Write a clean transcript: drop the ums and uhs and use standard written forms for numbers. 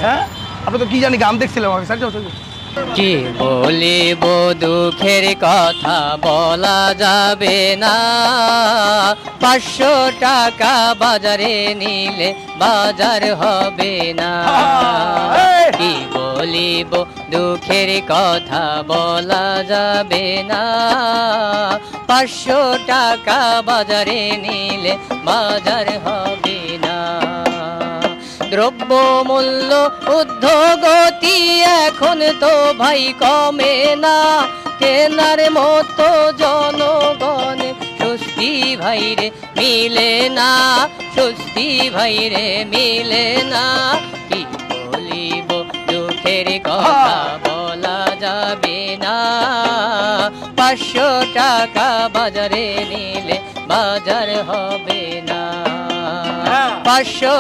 হ্যাঁ আপনি তো কি জানি গান দেখছিলাম আমি স্যার। কি বলিব দুঃখের কথা বলা যাবে না, 500 টাকা বাজারে নিলে বাজার হবে না। কি বলিব দুঃখের কথা বলা যাবে না, 500 টাকা বাজারে নিলে বাজার হবে না। দ্রব্য মূল্য ঊর্ধ্বগতি এখন তো ভাই কমে না, কেনার মতো জনগণে স্বস্তি ভাইরে মিলে না, স্বস্তি ভাইরে মিলে না। কি বলিব দুঃখের কথা বলা যাবে না, 500 টাকা বাজারে নিলে বাজার হবে না। 500